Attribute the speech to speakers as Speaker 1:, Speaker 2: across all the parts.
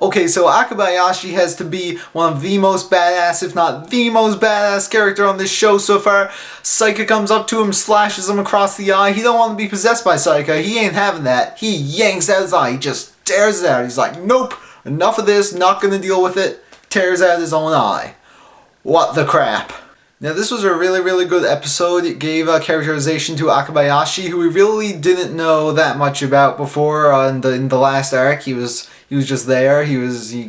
Speaker 1: Okay, so Akabayashi has to be one of the most badass, if not the most badass character on this show so far. Saika comes up to him, slashes him across the eye. He don't want to be possessed by Saika. He ain't having that. He yanks out his eye. He just tears it out. He's like, nope, enough of this, not gonna deal with it. Tears out his own eye. What the crap? Now this was a really good episode. It gave characterization to Akabayashi, who we really didn't know that much about before. In the last arc, he was just there. He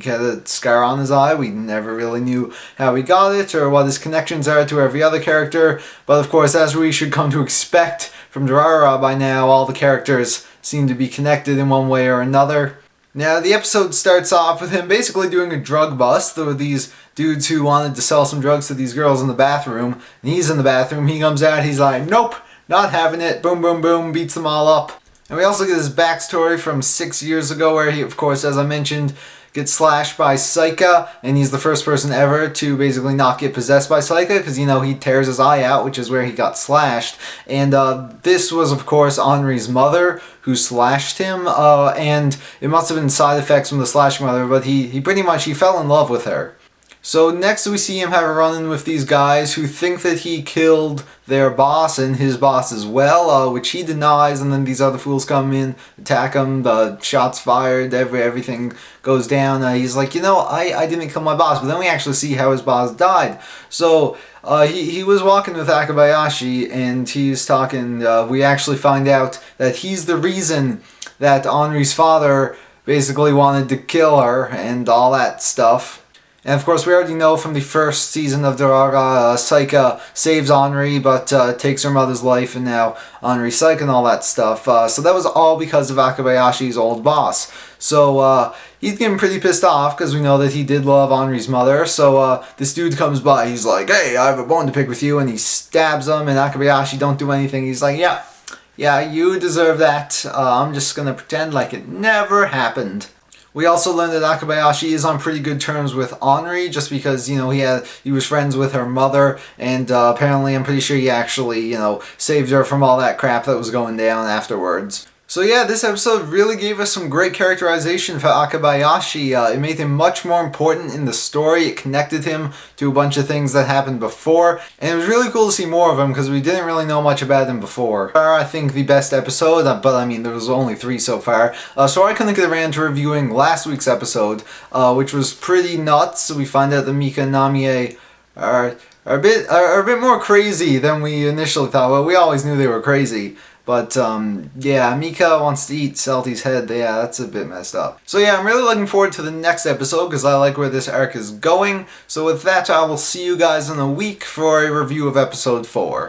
Speaker 1: had a scar on his eye. We never really knew how he got it or what his connections are to every other character. But of course, as we should come to expect from Durarara by now, all the characters seem to be connected in one way or another. Now, the episode starts off with him basically doing a drug bust. There were these dudes who wanted to sell some drugs to these girls in the bathroom, and he's in the bathroom. He comes out, he's like, nope, not having it. Boom, boom, boom, beats them all up. And we also get his backstory from 6 years ago, where he, of course, as I mentioned, gets slashed by Saika, and he's the first person ever to basically not get possessed by Saika, because, you know, he tears his eye out, which is where he got slashed. And this was, of course, Henri's mother who slashed him, and it must have been side effects from the slashing mother, but he pretty much, he fell in love with her. So next we see him have a run-in with these guys who think that he killed their boss and his boss as well, which he denies, and then these other fools come in, attack him, the shots fired, everything goes down. He's like, you know, I didn't kill my boss, but then we actually see how his boss died. So he was walking with Akabayashi, and he's talking, we actually find out that he's the reason that Henri's father basically wanted to kill her and all that stuff. And of course, we already know from the first season of Durarara, Saika saves Henri, but takes her mother's life, and now Henri's psych and all that stuff. So that was all because of Akabayashi's old boss. So he's getting pretty pissed off, because we know that he did love Henri's mother. So this dude comes by, he's like, hey, I have a bone to pick with you, and he stabs him, and Akabayashi don't do anything. He's like, yeah, you deserve that. I'm just gonna pretend like it never happened. We also learned that Akabayashi is on pretty good terms with Henri, just because, you know, he was friends with her mother, and apparently I'm pretty sure he actually, you know, saved her from all that crap that was going down afterwards. So yeah, this episode really gave us some great characterization for Akabayashi. It made him much more important in the story. It connected him to a bunch of things that happened before. And it was really cool to see more of him, because we didn't really know much about him before. I think the best episode, but I mean, there was only 3 so far. So I couldn't get around to reviewing last week's episode, which was pretty nuts. We find out that Mika and Namie are a bit more crazy than we initially thought. Well, we always knew they were crazy. But, yeah, Mika wants to eat Salty's head. Yeah, that's a bit messed up. So yeah, I'm really looking forward to the next episode, because I like where this arc is going. So with that, I will see you guys in a week for a review of episode 4.